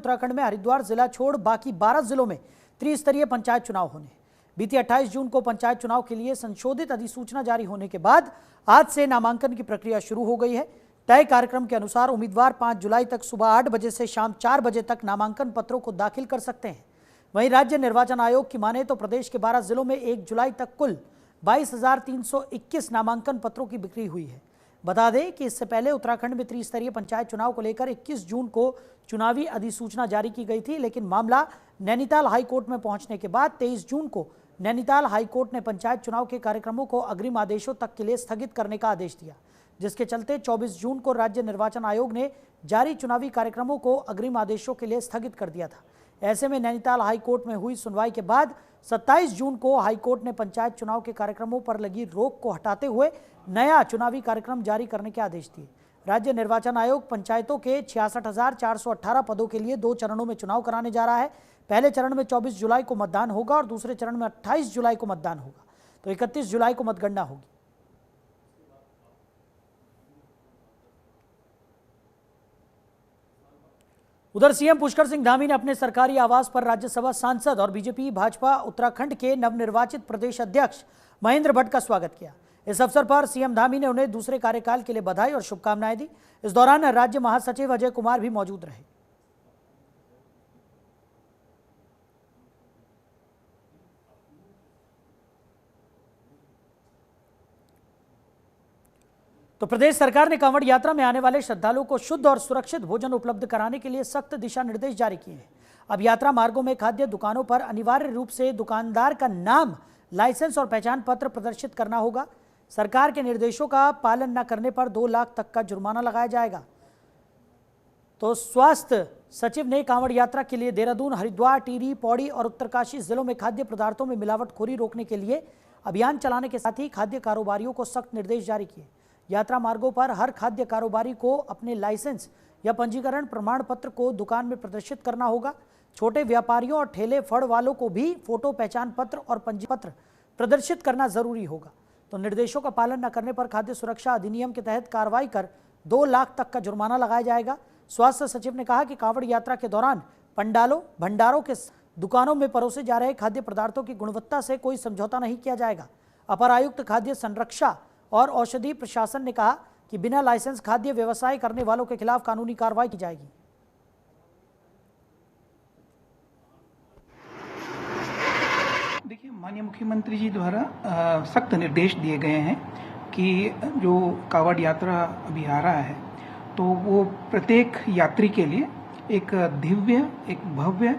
उत्तराखंड में हरिद्वार जिला छोड़ बाकी 12 जिलों में त्रिस्तरीय पंचायत चुनाव होने। बीती 28 जून को पंचायत चुनाव के लिए संशोधित अधिसूचना जारी होने के बाद आज से नामांकन की प्रक्रिया शुरू हो गई है। तय कार्यक्रम के अनुसार उम्मीदवार 5 जुलाई तक सुबह 8 बजे से शाम 4 बजे तक नामांकन पत्रों को दाखिल कर सकते हैं। वहीं राज्य निर्वाचन आयोग की माने तो प्रदेश के 12 जिलों में 1 जुलाई तक कुल 22,321 नामांकन पत्रों की बिक्री हुई है। बता दें कि इससे पहले उत्तराखंड में त्रिस्तरीय पंचायत चुनाव को लेकर 21 जून को चुनावी अधिसूचना जारी की गई थी, लेकिन मामला नैनीताल हाईकोर्ट में पहुंचने के बाद 23 जून को नैनीताल हाईकोर्ट ने पंचायत चुनाव के कार्यक्रमों को अग्रिम आदेशों तक के लिए स्थगित करने का आदेश दिया, जिसके चलते 24 जून को राज्य निर्वाचन आयोग ने जारी चुनावी कार्यक्रमों को अग्रिम आदेशों के लिए स्थगित कर दिया था। ऐसे में नैनीताल हाईकोर्ट में हुई सुनवाई के बाद 27 जून को हाईकोर्ट ने पंचायत चुनाव के कार्यक्रमों पर लगी रोक को हटाते हुए नया चुनावी कार्यक्रम जारी करने के आदेश दिए। राज्य निर्वाचन आयोग पंचायतों के 66,418 पदों के लिए 2 चरणों में चुनाव कराने जा रहा है। पहले चरण में 24 जुलाई को मतदान होगा और दूसरे चरण में 28 जुलाई को मतदान होगा, तो 31 जुलाई को मतगणना होगी। उधर सीएम पुष्कर सिंह धामी ने अपने सरकारी आवास पर राज्यसभा सांसद और बीजेपी भाजपा उत्तराखंड के नवनिर्वाचित प्रदेश अध्यक्ष महेंद्र भट्ट का स्वागत किया। इस अवसर पर सीएम धामी ने उन्हें दूसरे कार्यकाल के लिए बधाई और शुभकामनाएं दी। इस दौरान राज्य महासचिव अजय कुमार भी मौजूद रहे। तो प्रदेश सरकार ने कांवड़ यात्रा में आने वाले श्रद्धालुओं को शुद्ध और सुरक्षित भोजन उपलब्ध कराने के लिए सख्त दिशा निर्देश जारी किए हैं। अब यात्रा मार्गों में खाद्य दुकानों पर अनिवार्य रूप से दुकानदार का नाम, लाइसेंस और पहचान पत्र प्रदर्शित करना होगा। सरकार के निर्देशों का पालन न करने पर 2 लाख तक का जुर्माना लगाया जाएगा। तो स्वास्थ्य सचिव ने कांवड़ यात्रा के लिए देहरादून, हरिद्वार, टिहरी, पौड़ी और उत्तरकाशी जिलों में खाद्य पदार्थों में मिलावटखोरी रोकने के लिए अभियान चलाने के साथ ही खाद्य कारोबारियों को सख्त निर्देश जारी किए। यात्रा मार्गों पर हर खाद्य कारोबारी को अपने लाइसेंस या पंजीकरण प्रमाण पत्र को दुकान में प्रदर्शित करना होगा। छोटे व्यापारियों और ठेले फड़ वालों को भी फोटो, पहचान पत्र और पंजी पत्र प्रदर्शित करना जरूरी होगा। तो निर्देशों का पालन न करने पर खाद्य सुरक्षा अधिनियम के तहत कार्रवाई कर 2 लाख तक का जुर्माना लगाया जाएगा। स्वास्थ्य सचिव ने कहा कि कांवड़ यात्रा के दौरान पंडालों, भंडारों के दुकानों में परोसे जा रहे खाद्य पदार्थों की गुणवत्ता से कोई समझौता नहीं किया जाएगा। अपर आयुक्त खाद्य संरक्षा और औषधि प्रशासन ने कहा कि बिना लाइसेंस खाद्य व्यवसाय करने वालों के खिलाफ कानूनी कार्रवाई की जाएगी। देखिए, माननीय मुख्यमंत्री जी द्वारा सख्त निर्देश दिए गए हैं कि जो कांवड़ यात्रा अभी आ रहा है तो वो प्रत्येक यात्री के लिए एक दिव्य, एक भव्य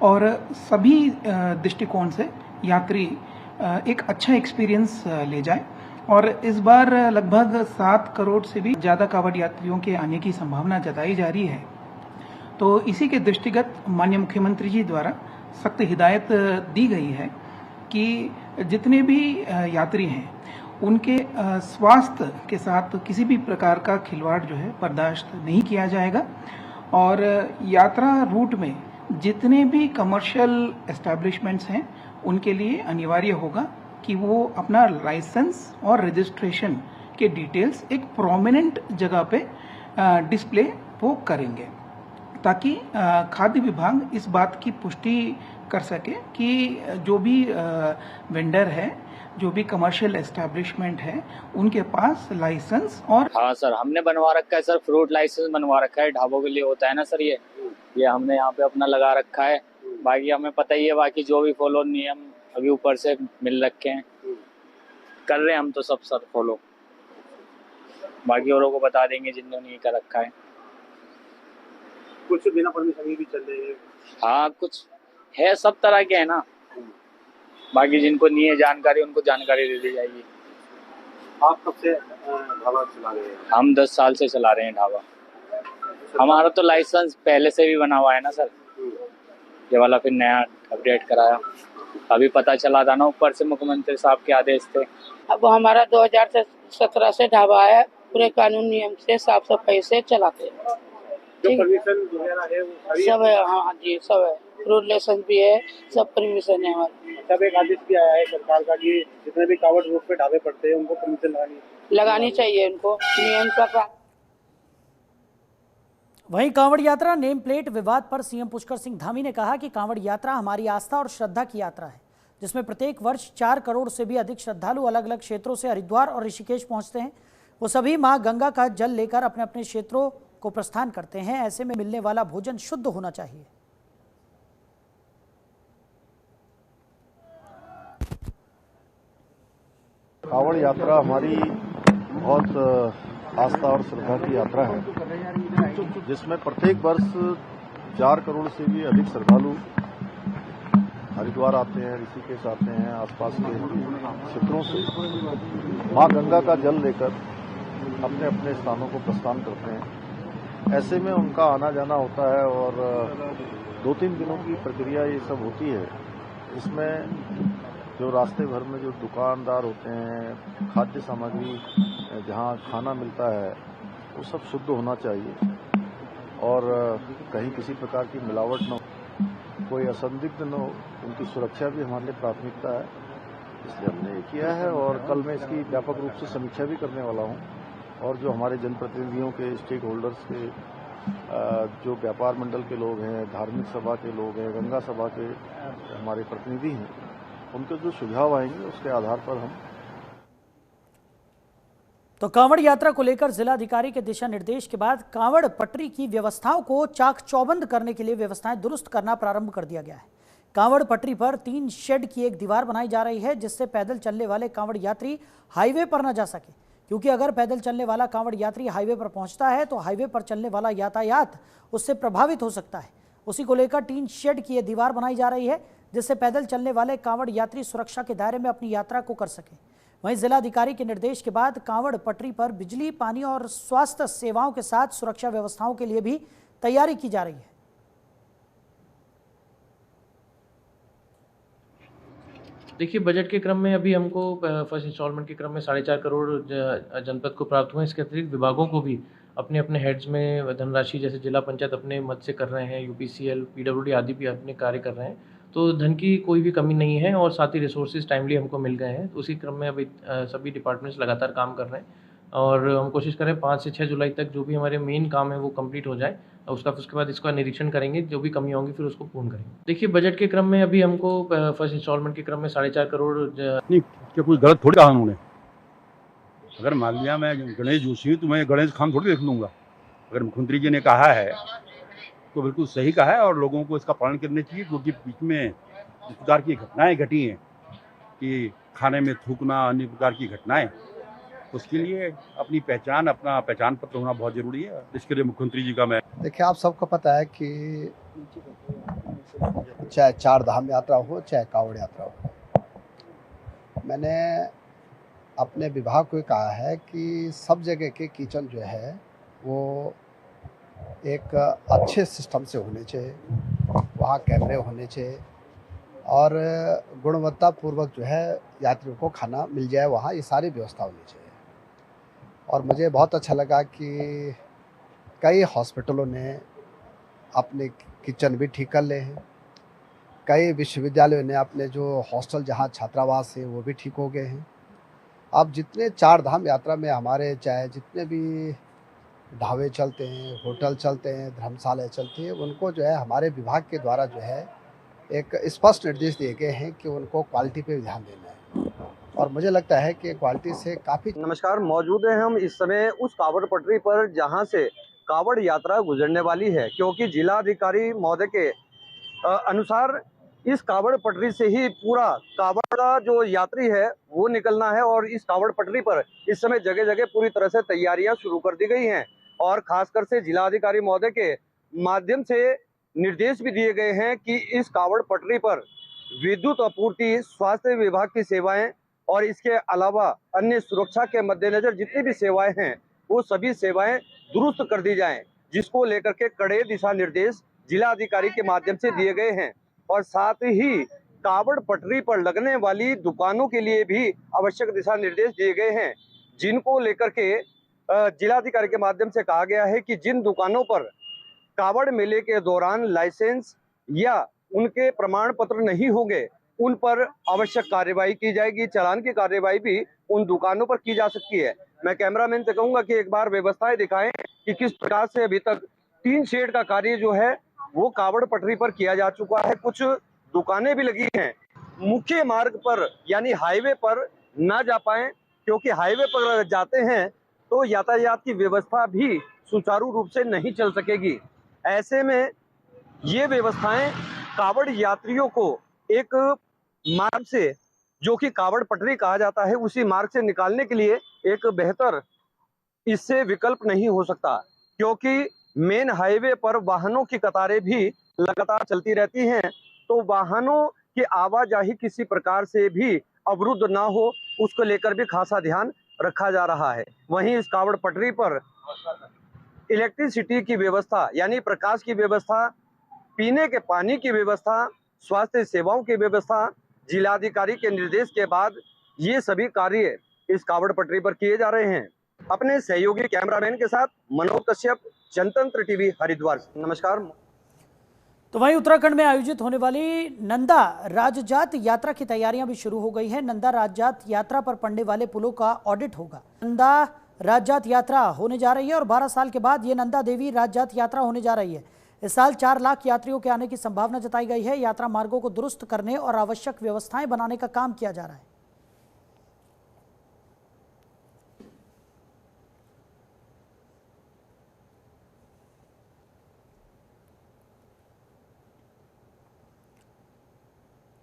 और सभी दृष्टिकोण से यात्री एक अच्छा एक्सपीरियंस ले जाए। और इस बार लगभग 7 करोड़ से भी ज़्यादा कांवड़ यात्रियों के आने की संभावना जताई जा रही है। तो इसी के दृष्टिगत माननीय मुख्यमंत्री जी द्वारा सख्त हिदायत दी गई है कि जितने भी यात्री हैं उनके स्वास्थ्य के साथ किसी भी प्रकार का खिलवाड़ जो है बर्दाश्त नहीं किया जाएगा। और यात्रा रूट में जितने भी कमर्शियल एस्टैब्लिशमेंट्स हैं उनके लिए अनिवार्य होगा कि वो अपना लाइसेंस और रजिस्ट्रेशन के डिटेल्स एक प्रोमिनेंट जगह पे डिस्प्ले वो करेंगे, ताकि खाद्य विभाग इस बात की पुष्टि कर सके कि जो भी वेंडर है, जो भी कमर्शियल एस्टैब्लिशमेंट है, उनके पास लाइसेंस और। हाँ सर, हमने बनवा रखा है सर, फ्रूट लाइसेंस बनवा रखा है। ढाबों के लिए होता है ना सर, ये हमने यहाँ पे अपना लगा रखा है। बाकी हमें पता ही है, बाकी जो भी फॉलो नियम अभी ऊपर से मिल रखे हैं कर रहे हैं हम तो सब सर फॉलो। बाकी औरों को बता देंगे जिन्होंने नहीं कर रखा है। कुछ बिना परमिशन भी चल रहे हैं। हाँ, कुछ है, सब तरह के है ना। बाकी जिनको नहीं है जानकारी उनको जानकारी दे दी जाएगी। आप कब से ढाबा चला रहे हैं? हम 10 साल से चला रहे हैं ढाबा। हमारा तो लाइसेंस पहले से भी बना हुआ है ना सर, ये वाला फिर नया अपडेट कराया। अभी पता चला था ना ऊपर से, मुख्यमंत्री साहब के आदेश थे। अब हमारा 2017 से ढाबा है, पूरे कानून नियम से साफ सफाई से चलाते हैं। जो परमिशन वगैरह है वो सब है। हाँ जी, सब है, फ्रूट लाइसेंस भी है, सब परमिशन है हमारे। सब एक आदेश भी आया है सरकार का कि जितने भी कांवड़ रोड पे ढाबे पड़ते हैं उनको परमिशन लगानी चाहिए, उनको नियम का। वहीं कांवड़ यात्रा नेम प्लेट विवाद पर सीएम पुष्कर सिंह धामी ने कहा कि कांवड़ यात्रा हमारी आस्था और श्रद्धा की यात्रा है, जिसमें प्रत्येक वर्ष 4 करोड़ से भी अधिक श्रद्धालु अलग अलग क्षेत्रों से हरिद्वार और ऋषिकेश पहुंचते हैं। वो सभी मां गंगा का जल लेकर अपने अपने क्षेत्रों को प्रस्थान करते हैं। ऐसे में मिलने वाला भोजन शुद्ध होना चाहिए। कांवड़ यात्रा हमारी बहुत आस्था और श्रद्धा की यात्रा है, जिसमें प्रत्येक वर्ष 4 करोड़ से भी अधिक श्रद्धालु हरिद्वार आते हैं, ऋषिकेश आते हैं, आसपास के क्षेत्रों से मां गंगा का जल लेकर अपने अपने स्थानों को प्रस्थान करते हैं। ऐसे में उनका आना जाना होता है और 2-3 दिनों की प्रक्रिया ये सब होती है। इसमें जो रास्ते भर में जो दुकानदार होते हैं, खाद्य सामग्री जहाँ खाना मिलता है, वो सब शुद्ध होना चाहिए और कहीं किसी प्रकार की मिलावट न हो, कोई असंदिग्ध न हो, उनकी सुरक्षा भी हमारे लिए प्राथमिकता है। इसलिए हमने ये किया है और कल मैं इसकी व्यापक रूप से समीक्षा भी करने वाला हूँ और जो हमारे जनप्रतिनिधियों के, स्टेक होल्डर्स के, जो व्यापार मंडल के लोग हैं, धार्मिक सभा के लोग हैं, गंगा सभा के हमारे प्रतिनिधि हैं, उनके जो सुझाव आएंगे उसके आधार पर हम। तो कांवड़ यात्रा को लेकर जिलाधिकारी के दिशा निर्देश के बाद कांवड़ पटरी की व्यवस्थाओं को चाक चौबंद करने के लिए व्यवस्थाएं दुरुस्त करना प्रारंभ कर दिया गया है। कांवड़ पटरी पर 3 शेड की एक दीवार बनाई जा रही है, जिससे पैदल चलने वाले कांवड़ यात्री हाईवे पर न जा सके, क्योंकि अगर पैदल चलने वाला कांवड़ यात्री हाईवे पर पहुंचता है तो हाईवे पर चलने वाला यातायात उससे प्रभावित हो सकता है। उसी को लेकर 3 शेड की यह दीवार बनाई जा रही है, जिससे पैदल चलने वाले कांवड़ यात्री सुरक्षा के दायरे में अपनी यात्रा को कर सके। वहीं जिलाधिकारी के निर्देश के बाद कांवड़ पटरी पर बिजली, पानी और स्वास्थ्य सेवाओं के साथ सुरक्षा व्यवस्थाओं के लिए भी तैयारी की जा रही है। देखिए, बजट के क्रम में अभी हमको फर्स्ट इंस्टॉलमेंट के क्रम में 4.5 करोड़ जनपद को प्राप्त हुए। इसके अतिरिक्त विभागों को भी अपने अपने हेड्स में धनराशि, जैसे जिला पंचायत अपने मद से कर रहे हैं, यूपीसीएल, पीडब्ल्यूडी आदि भी अपने कार्य कर रहे हैं। तो धन की कोई भी कमी नहीं है और साथ ही रिसोर्सेज टाइमली हमको मिल गए हैं। तो उसी क्रम में अभी सभी डिपार्टमेंट्स लगातार काम कर रहे हैं और हम कोशिश करें 5 से 6 जुलाई तक जो भी हमारे मेन काम है वो कंप्लीट हो जाए। उसके बाद इसका निरीक्षण करेंगे, जो भी कमियाँ होंगी फिर उसको पूर्ण करेंगे। देखिए, बजट के क्रम में अभी हमको फर्स्ट इंस्टॉलमेंट के क्रम में 4.5 करोड़ नहीं, क्या कुछ गलत थोड़ी कहा उन्होंने। अगर मान लिया मैं गणेश जोशी हूँ तो मैं गणेश खान थोड़ी देख लूँगा। अगर मुख्यमंत्री जी ने कहा है तो बिल्कुल सही कहा है और लोगों को इसका पालन करना चाहिए, क्योंकि बीच में इस प्रकार की घटनाएं घटी हैं कि खाने में थूकना, अन्य प्रकार की घटनाएं, उसके लिए अपनी पहचान, अपना पहचान पत्र होना बहुत जरूरी है। इसके लिए मुख्यमंत्री जी का मैं। देखिए, आप सबको पता है कि चाहे 4 धाम यात्रा हो, चाहे कांवड़ यात्रा हो, मैंने अपने विभाग को कहा है कि सब जगह के किचन जो है वो एक अच्छे सिस्टम से होने चाहिए, वहाँ कैमरे होने चाहिए और गुणवत्तापूर्वक जो है यात्रियों को खाना मिल जाए, वहाँ ये सारी व्यवस्था होनी चाहिए। और मुझे बहुत अच्छा लगा कि कई हॉस्पिटलों ने अपने किचन भी ठीक कर ले हैं, कई विश्वविद्यालयों ने अपने जो हॉस्टल जहाँ छात्रावास है वो भी ठीक हो गए हैं। अब जितने 4 धाम यात्रा में हमारे चाहे जितने भी ढाबे चलते हैं, होटल चलते हैं, धर्मशालाएँ चलती हैं, उनको जो है हमारे विभाग के द्वारा जो है एक स्पष्ट निर्देश दिए गए हैं कि उनको क्वालिटी पे ध्यान देना है और मुझे लगता है कि क्वालिटी से काफ़ी। नमस्कार, मौजूद हैं हम इस समय उस कांवड़ पटरी पर जहां से कांवड़ यात्रा गुजरने वाली है, क्योंकि जिलाधिकारी महोदय के अनुसार इस कांवड़ पटरी से ही पूरा कांवड़ का जो यात्री है वो निकलना है और इस कांवड़ पटरी पर इस समय जगह जगह पूरी तरह से तैयारियां शुरू कर दी गई हैं और खासकर से जिलाधिकारी महोदय के माध्यम से निर्देश भी दिए गए हैं कि इस कांवड़ पटरी पर विद्युत आपूर्ति, स्वास्थ्य विभाग की सेवाएं और इसके अलावा अन्य सुरक्षा के मद्देनजर जितनी भी सेवाएं हैं वो सभी सेवाएं दुरुस्त कर दी जाएं, जिसको लेकर के कड़े दिशा निर्देश जिलाधिकारी के माध्यम से दिए गए हैं और साथ ही कांवड़ पटरी पर लगने वाली दुकानों के लिए भी आवश्यक दिशा निर्देश दिए गए हैं, जिनको लेकर के जिलाधिकारी के माध्यम से कहा गया है कि जिन दुकानों पर कांवड़ मेले के दौरान लाइसेंस या उनके प्रमाण पत्र नहीं होंगे उन पर आवश्यक कार्रवाई की जाएगी। चालान की कार्रवाई भी उन दुकानों पर की जा सकती है। मैं कैमरामैन से कहूंगा कि एक बार व्यवस्थाएं दिखाएं कि किस प्रकार से अभी तक टीन शेड का कार्य जो है वो कावड़ पटरी पर किया जा चुका है। कुछ दुकानें भी लगी हैं। मुख्य मार्ग पर यानी हाईवे पर ना जा पाए, क्योंकि हाईवे पर जाते हैं तो यातायात की व्यवस्था भी सुचारू रूप से नहीं चल सकेगी। ऐसे में ये व्यवस्थाएं कावड़ यात्रियों को एक मार्ग से, जो कि कावड़ पटरी कहा जाता है, उसी मार्ग से निकालने के लिए एक बेहतर इससे विकल्प नहीं हो सकता, क्योंकि मेन हाईवे पर वाहनों की कतारें भी लगातार चलती रहती हैं। तो वाहनों की आवाजाही किसी प्रकार से भी अवरुद्ध ना हो, उसको लेकर भी खासा ध्यान रखा जा रहा है। वहीं इस कावड़ पटरी पर इलेक्ट्रिसिटी की व्यवस्था यानी प्रकाश की व्यवस्था, पीने के पानी की व्यवस्था, स्वास्थ्य सेवाओं की व्यवस्था, जिलाधिकारी के निर्देश के बाद ये सभी कार्य इस कावड़ पटरी पर किए जा रहे हैं। अपने सहयोगी कैमरामैन के साथ मनोज कश्यप, जनतंत्र टीवी, हरिद्वार। नमस्कार। तो वहीं उत्तराखंड में आयोजित होने वाली नंदा राजजात यात्रा की तैयारियां भी शुरू हो गई हैं। नंदा राजजात यात्रा पर पड़ने वाले पुलों का ऑडिट होगा। नंदा राजजात यात्रा होने जा रही है और 12 साल के बाद ये नंदा देवी राजजात यात्रा होने जा रही है। इस साल 4 लाख यात्रियों के आने की संभावना जताई गई है। यात्रा मार्गों को दुरुस्त करने और आवश्यक व्यवस्थाएं बनाने का काम किया जा रहा है।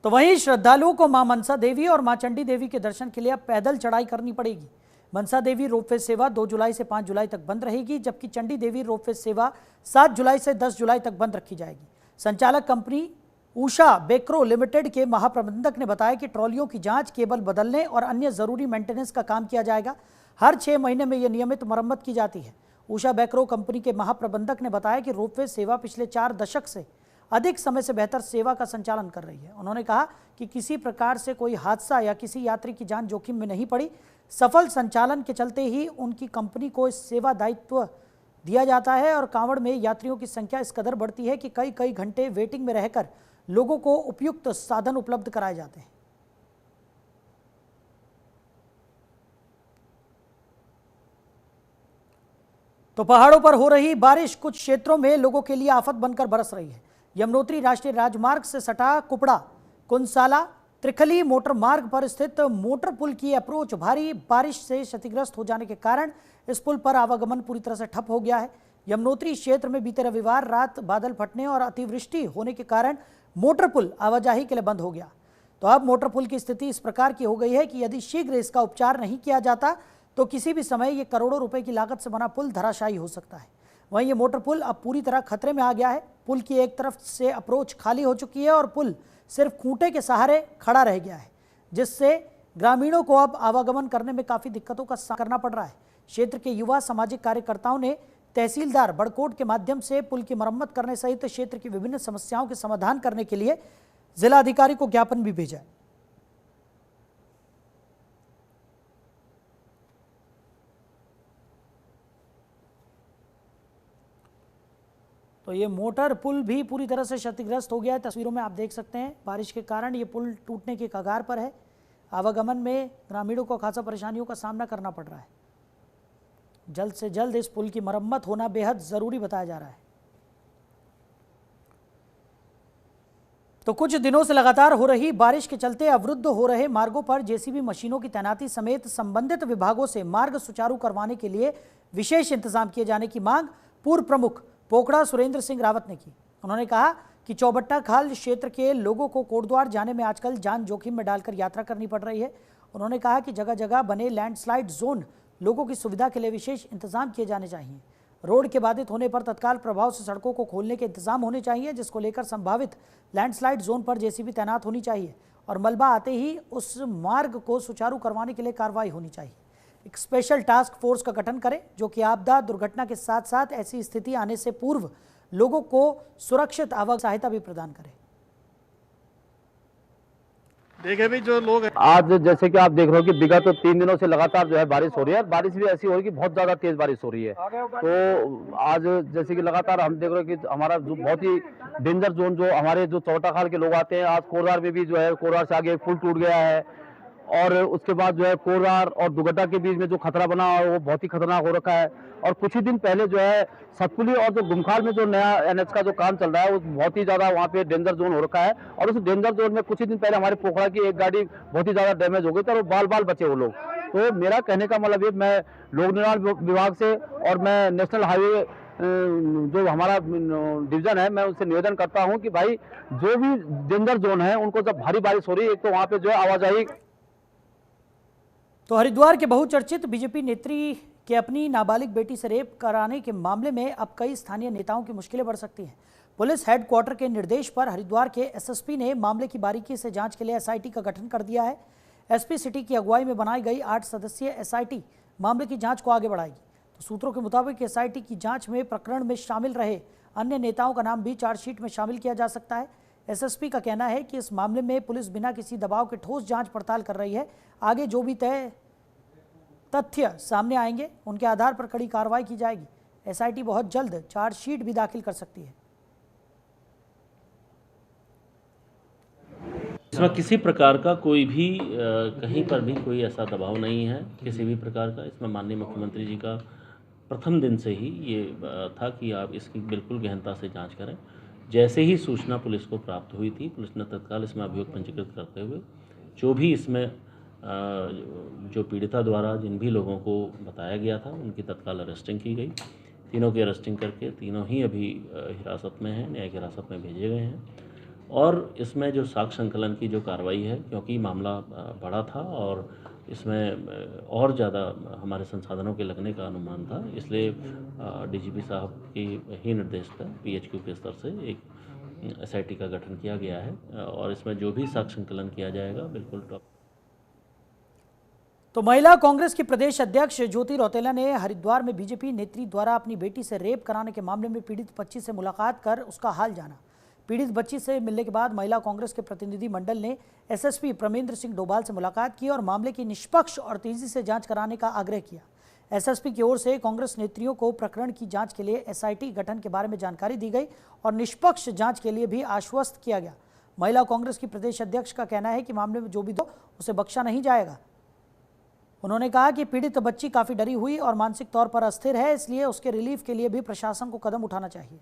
तो वहीं श्रद्धालुओं को मां मनसा देवी और मां चंडी देवी के दर्शन के लिए अब पैदल चढ़ाई करनी पड़ेगी। मनसा देवी रोपवे सेवा 2 जुलाई से 5 जुलाई तक बंद रहेगी, जबकि चंडी देवी रोपवे सेवा 7 जुलाई से 10 जुलाई तक बंद रखी जाएगी। संचालक कंपनी उषा बेक्रो लिमिटेड के महाप्रबंधक ने बताया कि ट्रॉलियों की जांच, केबल बदलने और अन्य जरूरी मेंटेनेंस का काम किया जाएगा। हर 6 महीने में यह नियमित मरम्मत की जाती है। उषा बेक्रो कंपनी के महाप्रबंधक ने बताया कि रोपवे सेवा पिछले 4 दशक से अधिक समय से बेहतर सेवा का संचालन कर रही है। उन्होंने कहा कि किसी प्रकार से कोई हादसा या किसी यात्री की जान जोखिम में नहीं पड़ी। सफल संचालन के चलते ही उनकी कंपनी को इस सेवा दायित्व दिया जाता है और कांवड़ में यात्रियों की संख्या इस कदर बढ़ती है कि कई घंटे वेटिंग में रहकर लोगों को उपयुक्त साधन उपलब्ध कराए जाते हैं। तो पहाड़ों पर हो रही बारिश कुछ क्षेत्रों में लोगों के लिए आफत बनकर बरस रही है। यमुनोत्री राष्ट्रीय राजमार्ग से सटा कुपड़ा कुंसाला त्रिखली मोटर मार्ग पर स्थित मोटर पुल की अप्रोच भारी बारिश से क्षतिग्रस्त हो जाने के कारण इस पुल पर आवागमन पूरी तरह से ठप हो गया है। यमुनोत्री क्षेत्र में बीते रविवार रात बादल फटने और अतिवृष्टि होने के कारण मोटर पुल आवाजाही के लिए बंद हो गया। तो अब मोटर पुल की स्थिति इस प्रकार की हो गई है कि यदि शीघ्र इसका उपचार नहीं किया जाता तो किसी भी समय ये करोड़ों रुपए की लागत से बना पुल धराशायी हो सकता है। वहीं ये मोटर पुल अब पूरी तरह खतरे में आ गया है। पुल की एक तरफ से अप्रोच खाली हो चुकी है और पुल सिर्फ खूंटे के सहारे खड़ा रह गया है, जिससे ग्रामीणों को अब आवागमन करने में काफ़ी दिक्कतों का सामना करना पड़ रहा है। क्षेत्र के युवा सामाजिक कार्यकर्ताओं ने तहसीलदार बड़कोट के माध्यम से पुल की मरम्मत करने सहित क्षेत्र की विभिन्न समस्याओं के समाधान करने के लिए जिलाधिकारी को ज्ञापन भी भेजा है। तो ये मोटर पुल भी पूरी तरह से क्षतिग्रस्त हो गया है। तस्वीरों में आप देख सकते हैं बारिश के कारण ये पुल टूटने के कगार पर है। आवागमन में ग्रामीणों को खासा परेशानियों का सामना करना पड़ रहा है। जल्द से जल्द इस पुल की मरम्मत होना बेहद ज़रूरी बताया जा रहा है। तो कुछ दिनों से लगातार हो रही बारिश के चलते अवरुद्ध हो रहे मार्गों पर जेसीबी मशीनों की तैनाती समेत संबंधित विभागों से मार्ग सुचारू करवाने के लिए विशेष इंतजाम किए जाने की मांग पूर्व प्रमुख पोखड़ा सुरेंद्र सिंह रावत ने की। उन्होंने कहा कि चौबट्टा खाल क्षेत्र के लोगों को कोटद्वार जाने में आजकल जान जोखिम में डालकर यात्रा करनी पड़ रही है। उन्होंने कहा कि जगह जगह बने लैंडस्लाइड जोन लोगों की सुविधा के लिए विशेष इंतजाम किए जाने चाहिए। रोड के बाधित होने पर तत्काल प्रभाव से सड़कों को खोलने के इंतजाम होने चाहिए, जिसको लेकर संभावित लैंडस्लाइड जोन पर जेसीबी तैनात होनी चाहिए और मलबा आते ही उस मार्ग को सुचारू करवाने के लिए कार्रवाई होनी चाहिए। एक स्पेशल टास्क फोर्स का गठन करें जो कि आपदा दुर्घटना के साथ साथ ऐसी स्थिति आने से पूर्व लोगों को सुरक्षित आवागमन सहायता भी प्रदान करे। देखिए भी जो लोग आज जैसे कि आप देख रहे हो कि विगत 3 दिनों से लगातार जो है बारिश हो रही है। बारिश भी ऐसी हो रही है कि बहुत ज्यादा तेज बारिश हो रही है। तो आज जैसे कि लगातार हम देख रहे हो कि हमारा जो बहुत ही डेंजर जोन जो हमारे जो चौबट्टा खाल के लोग आते हैं, आज कोरवार में भी जो है कोरवार से आगे पुल टूट गया है और उसके बाद जो है कोरार और दुगड्डा के बीच में जो खतरा बना है वो बहुत ही खतरनाक हो रखा है। और कुछ ही दिन पहले जो है सतपुली और जो गुमखाल में जो नया एनएच का जो काम चल रहा है वो बहुत ही ज़्यादा वहाँ पे डेंजर जोन हो रखा है। और उस डेंजर जोन में कुछ ही दिन पहले हमारे पोखरा की एक गाड़ी बहुत ही ज़्यादा डैमेज हो गई थी और बाल बाल बचे वो लोग। तो मेरा कहने का मतलब ये, मैं लोक निर्माण विभाग से और मैं नेशनल हाईवे जो हमारा डिवीजन है, मैं उनसे निवेदन करता हूं कि भाई जो भी डेंजर जोन है उनको जब भारी बारिश हो रही है, एक तो वहां पे जो है आवाजाही। तो हरिद्वार के बहुचर्चित बीजेपी नेत्री के अपनी नाबालिग बेटी से रेप कराने के मामले में अब कई स्थानीय नेताओं की मुश्किलें बढ़ सकती हैं। पुलिस हेडक्वार्टर के निर्देश पर हरिद्वार के एसएसपी ने मामले की बारीकी से जांच के लिए एसआईटी का गठन कर दिया है। एसपी सिटी की अगुवाई में बनाई गई 8 सदस्यीय एसआईटी मामले की जांच को आगे बढ़ाएगी। तो सूत्रों के मुताबिक एसआईटी की जांच में प्रकरण में शामिल रहे अन्य नेताओं का नाम भी चार्जशीट में शामिल किया जा सकता है। एसएसपी का कहना है कि इस मामले में पुलिस बिना किसी दबाव के ठोस जांच पड़ताल कर रही है। आगे जो भी तय तथ्य सामने आएंगे उनके आधार पर कड़ी कार्रवाई की जाएगी। एसआईटी बहुत जल्द चार्जशीट भी दाखिल कर सकती है। इसमें किसी प्रकार का कोई भी कहीं पर भी कोई ऐसा दबाव नहीं है किसी भी प्रकार का। इसमें माननीय मुख्यमंत्री जी का प्रथम दिन से ही ये था कि आप इसकी बिल्कुल गहनता से जांच करें। जैसे ही सूचना पुलिस को प्राप्त हुई थी, पुलिस ने तत्काल इसमें अभियोग पंजीकृत करते हुए जो भी इसमें जो पीड़िता द्वारा जिन भी लोगों को बताया गया था उनकी तत्काल अरेस्टिंग की गई। तीनों की अरेस्टिंग करके तीनों ही अभी हिरासत में हैं, न्यायिक हिरासत में भेजे गए हैं। और इसमें जो साक्ष्य संकलन की जो कार्रवाई है, क्योंकि मामला बड़ा था और इसमें और ज़्यादा हमारे संसाधनों के लगने का अनुमान था, इसलिए डीजीपी साहब के ही निर्देश पर पीएचक्यू के स्तर से एक एसआईटी का गठन किया गया है और इसमें जो भी साक्ष्य संकलन किया जाएगा बिल्कुल टॉप। तो महिला कांग्रेस की प्रदेश अध्यक्ष ज्योति रौतेला ने हरिद्वार में बीजेपी नेत्री द्वारा अपनी बेटी से रेप कराने के मामले में पीड़ित बच्ची से मुलाकात कर उसका हाल जाना। पीड़ित बच्ची से मिलने के बाद महिला कांग्रेस के प्रतिनिधि मंडल ने एसएसपी प्रमेंद्र सिंह डोभाल से मुलाकात की और मामले की निष्पक्ष और तेजी से जांच कराने का आग्रह किया। एसएसपी की ओर से कांग्रेस नेत्रियों को प्रकरण की जांच के लिए एसआईटी गठन के बारे में जानकारी दी गई और निष्पक्ष जांच के लिए भी आश्वस्त किया गया। महिला कांग्रेस की प्रदेश अध्यक्ष का कहना है कि मामले में जो भी दो उसे बख्शा नहीं जाएगा। उन्होंने कहा कि पीड़ित बच्ची काफी डरी हुई और मानसिक तौर पर अस्थिर है, इसलिए उसके रिलीफ के लिए भी प्रशासन को कदम उठाना चाहिए।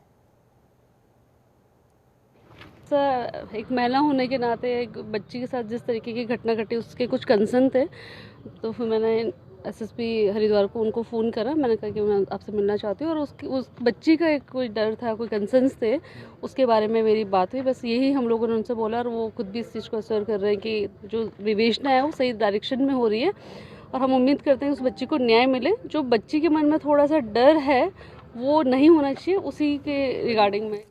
सर, एक महिला होने के नाते एक बच्ची के साथ जिस तरीके की घटना घटी उसके कुछ कंसर्न थे, तो फिर मैंने एसएसपी हरिद्वार को उनको फ़ोन करा। मैंने कहा कि मैं आपसे मिलना चाहती हूँ और उस बच्ची का एक कोई डर था, कोई कंसर्न्स थे, उसके बारे में मेरी बात हुई। बस यही हम लोगों ने उनसे बोला और वो खुद भी इस चीज़ को असर कर रहे हैं कि जो विवेचना है वो सही डायरेक्शन में हो रही है और हम उम्मीद करते हैं उस बच्ची को न्याय मिले। जो बच्ची के मन में थोड़ा सा डर है वो नहीं होना चाहिए, उसी के रिगार्डिंग में।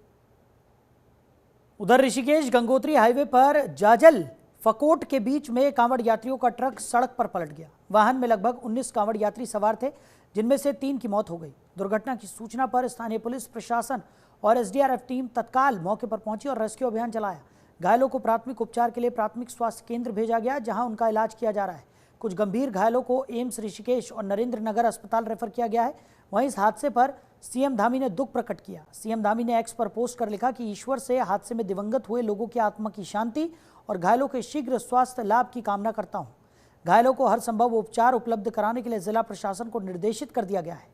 उधर ऋषिकेश गंगोत्री हाईवे पर जाजल फकोट के बीच में कांवड़ यात्रियों का ट्रक सड़क पर पलट गया। वाहन में लगभग 19 कांवड़ यात्री सवार थे, जिनमें से 3 की मौत हो गई। दुर्घटना की सूचना पर स्थानीय पुलिस प्रशासन और एसडीआरएफ टीम तत्काल मौके पर पहुंची और रेस्क्यू अभियान चलाया। घायलों को प्राथमिक उपचार के लिए प्राथमिक स्वास्थ्य केंद्र भेजा गया, जहां उनका इलाज किया जा रहा है। कुछ गंभीर घायलों को एम्स ऋषिकेश और नरेंद्र नगर अस्पताल रेफर किया गया है। वहीं इस हादसे पर सीएम धामी ने दुख प्रकट किया। सीएम धामी ने एक्स पर पोस्ट कर लिखा कि ईश्वर से हादसे में दिवंगत हुए लोगों की आत्मा की शांति और घायलों के शीघ्र स्वास्थ्य लाभ की कामना करता हूं। घायलों को हर संभव उपचार उपलब्ध कराने के लिए जिला प्रशासन को निर्देशित कर दिया गया है।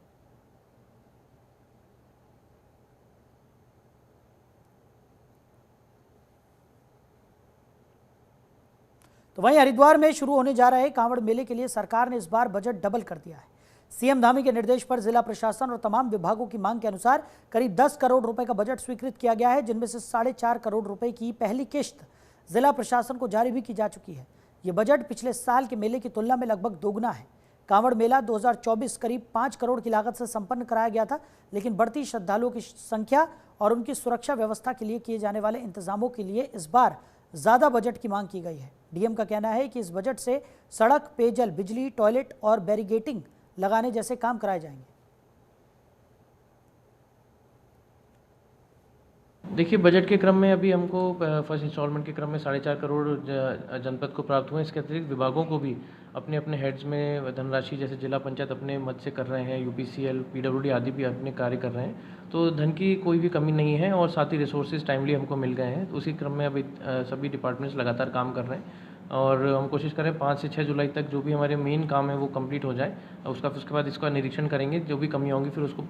तो वहीं हरिद्वार में शुरू होने जा रहे कांवड़ मेले के लिए सरकार ने इस बार बजट डबल कर दिया है। सीएम धामी के निर्देश पर जिला प्रशासन और तमाम विभागों की मांग के अनुसार करीब 10 करोड़ रुपए का बजट स्वीकृत किया गया है, जिनमें से 4.5 करोड़ रुपए की पहली किश्त जिला प्रशासन को जारी भी की जा चुकी है। ये बजट पिछले साल के मेले की तुलना में लगभग दोगुना है। कांवड़ मेला 2024 करीब 5 करोड़ की लागत से संपन्न कराया गया था, लेकिन बढ़ती श्रद्धालुओं की संख्या और उनकी सुरक्षा व्यवस्था के लिए किए जाने वाले इंतजामों के लिए इस बार ज्यादा बजट की मांग की गई है। डीएम का कहना है कि इस बजट से सड़क, पेयजल, बिजली, टॉयलेट और बैरिगेटिंग लगाने जैसे काम कराए जाएंगे। देखिए, बजट के क्रम में अभी हमको फर्स्ट इंस्टॉलमेंट के क्रम में 4.5 करोड़ जनपद को प्राप्त हुए। इसके अतिरिक्त विभागों को भी अपने अपने हेड्स में धनराशि, जैसे जिला पंचायत अपने मद से कर रहे हैं, यूपीसीएल, पीडब्ल्यूडी आदि भी अपने कार्य कर रहे हैं। तो धन की कोई भी कमी नहीं है और साथ ही रिसोर्सेज टाइमली हमको मिल गए हैं। तो उसी क्रम में अभी सभी डिपार्टमेंट्स लगातार काम कर रहे हैं। और हम कोशिश करें 5 से 6 जुलाई तक जो भी हमारे मेन काम है वो कंप्लीट हो जाए। उसके बाद इसका निरीक्षण करेंगे, जो भी कमियाँ होंगी फिर उसको